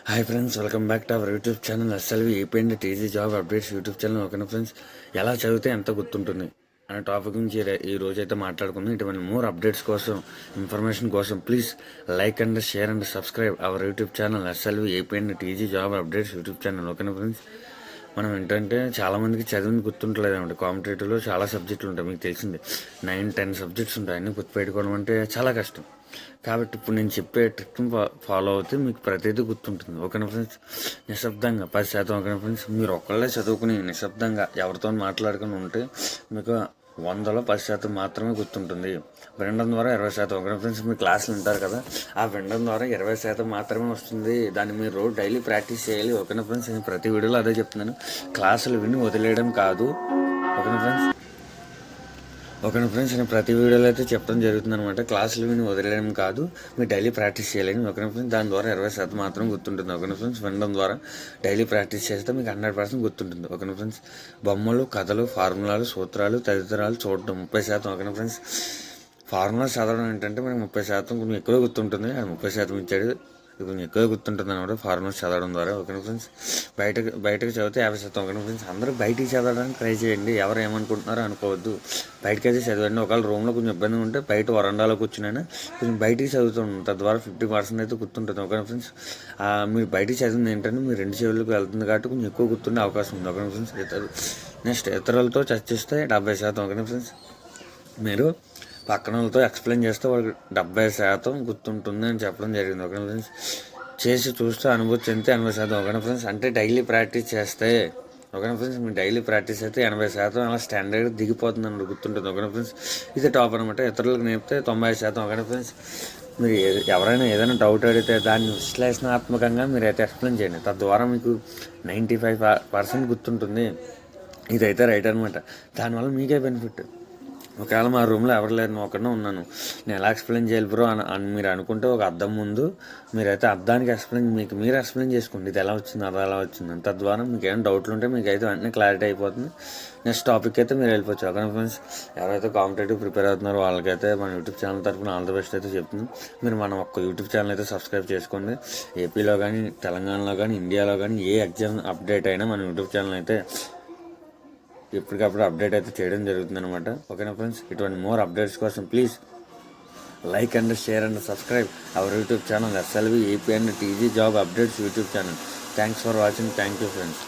Hi friends, welcome back to our YouTube channel SLV AP and TG job updates YouTube channel. ఓకేనా friends, ఎలా చదివితే ఎంత గుర్తుంటుంది అనే టాపిక్ గురించి ఈ రోజు అయితే మాట్లాడుకుందాం. ఇటువంటి మోర్ అప్డేట్స్ కోసం, ఇన్ఫర్మేషన్ కోసం please like and share and subscribe our YouTube channel SLV AP and TG job updates YouTube channel. ఓకేనా ఫ్రెండ్స్, మనం ఏంటంటే చాలామందికి చదివింది గుర్తుంటలేదు అనమాట. కాంపిటేటివ్లో చాలా సబ్జెక్టులు ఉంటాయి, మీకు తెలిసిందే 9-10 సబ్జెక్ట్స్ ఉంటాయి. అన్నీ గుర్తుపెట్టుకోవడం అంటే చాలా కష్టం. కాబట్టి ఇప్పుడు నేను చెప్పే ట్రిక్ని ఫాలో అవుతే మీకు ప్రతిదీ గుర్తుంటుంది. ఓకేనా ఫ్రెండ్స్, నిశ్శబ్దంగా 10%. ఓకేనా ఫ్రెండ్స్, మీరు ఒక్కళ్ళే చదువుకుని నిశ్శబ్దంగా ఎవరితో మాట్లాడుకుని ఉంటే మీకు 100లో 10% మాత్రమే గుర్తుంటుంది. వినడం ద్వారా 20%. ఓకేనా ఫ్రెండ్స్, మీ క్లాసులు ఉంటారు కదా, ఆ వినడం ద్వారా 20% మాత్రమే వస్తుంది. దాన్ని మీరు డైలీ ప్రాక్టీస్ చేయాలి. ఓకేనా ఫ్రెండ్స్, నేను ప్రతి వీడియోలో అదే చెప్తున్నాను. క్లాసులు విని వదిలేయడం కాదు. ఓకేనా ఫ్రెండ్స్, నేను ప్రతి వీడియోలో అయితే చెప్పడం జరుగుతుంది అనమాట. క్లాసులు విని వదిలేయడం కాదు, మీరు డైలీ ప్రాక్టీస్ చేయాలని. ఓకేనా ఫ్రెండ్స్, దాని ద్వారా 20% మాత్రం గుర్తుంటుంది. ఓకేనా ఫ్రెండ్స్, వినడం ద్వారా డైలీ ప్రాక్టీస్ చేస్తే మీకు 100% గుర్తుంటుంది. ఓకేనా ఫ్రెండ్స్, బొమ్మలు, కథలు, ఫార్ములాలు, సూత్రాలు తదితరాలు చూడటం 30%. ఓకేనా ఫ్రెండ్స్, ఫార్ములాస్ చదవడం ఏంటంటే మనకి 30% కొంచెం ఎక్కువ గుర్తుంటుంది. అది 30% ఇచ్చాడు, కొంచెం ఎక్కువ గుర్తుంటుంది అనమాట ఫార్ములాస్ చదవడం ద్వారా. ఓకేనా ఫ్రెండ్స్, బయటకు చదివితే 50%. ఓకేనా ఫ్రెండ్స్, అందరూ బయటికి చదవడానికి ట్రై చేయండి. ఎవరు ఏమనుకుంటున్నారో అనుకోవద్దు, బయటకి అయితే చదవండి. ఒకవేళ రూమ్లో కొంచెం ఇబ్బంది ఉంటే బయట వరండాలో కూర్చునైనా కొంచెం బయటికి చదువుతుంది, తద్వారా 50% అయితే గుర్తుంటుంది. ఓకేనా ఫ్రెండ్స్, మీరు బయటికి చదివింది ఏంటంటే మీరు 2 చెవులకు వెళ్తుంది కాబట్టి కొంచెం ఎక్కువ గుర్తుండే అవకాశం ఉంది. ఓకేనా ఫ్రెండ్స్, నెక్స్ట్ ఇతరులతో చర్చిస్తే 70%. ఓకేనా ఫ్రెండ్స్, మీరు పక్కన వాళ్ళతో ఎక్స్ప్లెయిన్ చేస్తే వాళ్ళకి 70% గుర్తుంటుంది అని చెప్పడం జరిగింది. ఓకేనా ఫ్రెండ్స్, చేసి చూస్తే అనుభూతి చెందితే 80%. ఓకేనా ఫ్రెండ్స్, అంటే డైలీ ప్రాక్టీస్ చేస్తే. ఓకేనా ఫ్రెండ్స్, మీరు డైలీ ప్రాక్టీస్ అయితే 80% అలా స్టాండర్డ్ దిగిపోతుంది అన్నట్టు గుర్తుంటుంది. ఓకేనా ఫ్రెండ్స్, ఇది టాప్ అనమాట. ఇతరులకు నేర్పితే 90%. ఓకేనా ఫ్రెండ్స్, మీరు ఎవరైనా ఏదైనా డౌట్ అడిగితే దాన్ని విశ్లేషణాత్మకంగా మీరు అయితే ఎక్స్ప్లెయిన్ చేయండి, తద్వారా మీకు 95% గుర్తుంటుంది. ఇదైతే రైట్ అనమాట. దానివల్ల మీకే బెనిఫిట్. ఒకవేళ మా రూమ్లో ఎవరు లేరు, నేను ఒకనే ఉన్నాను, నేను ఎలా ఎక్స్ప్లెయిన్ చేయాలి బ్రో అని మీరు అనుకుంటే ఒక అద్దం ముందు మీరైతే అద్దానికి మీరు ఎక్స్ప్లెయిన్ చేసుకోండి, ఇది ఎలా వచ్చింది, అది ఎలా వచ్చింది అని. తద్వారా మీకు ఏమైనా డౌట్లు ఉంటే మీకు అయితే వెంటనే క్లారిటీ అయిపోతుంది. నెక్స్ట్ టాపిక్ అయితే మీరు వెళ్ళిపోవచ్చు. ఓకే ఫ్రెండ్స్, ఎవరైతే కాంపిటేటివ్ ప్రిపేర్ అవుతున్నారో వాళ్ళకైతే మన యూట్యూబ్ ఛానల్ తరఫున ఆల్ ద బెస్ట్ అయితే చెప్తుంది. మీరు మన ఒక్క యూట్యూబ్ ఛానల్ అయితే సబ్స్క్రైబ్ చేసుకోండి. ఏపీలో కానీ, తెలంగాణలో కానీ, ఇండియాలో కానీ ఏ ఎగ్జామ్ అప్డేట్ అయినా మన యూట్యూబ్ ఛానల్ అయితే ఎప్పటికప్పుడు అప్డేట్ అయితే చేయడం జరుగుతుంది అనమాట. ఓకేనా ఫ్రెండ్స్, ఇటువంటి మోర్ అప్డేట్స్ కోసం please like and share and subscribe our YouTube channel SLV AP and TG job updates YouTube channel. Thanks for watching. Thank you friends.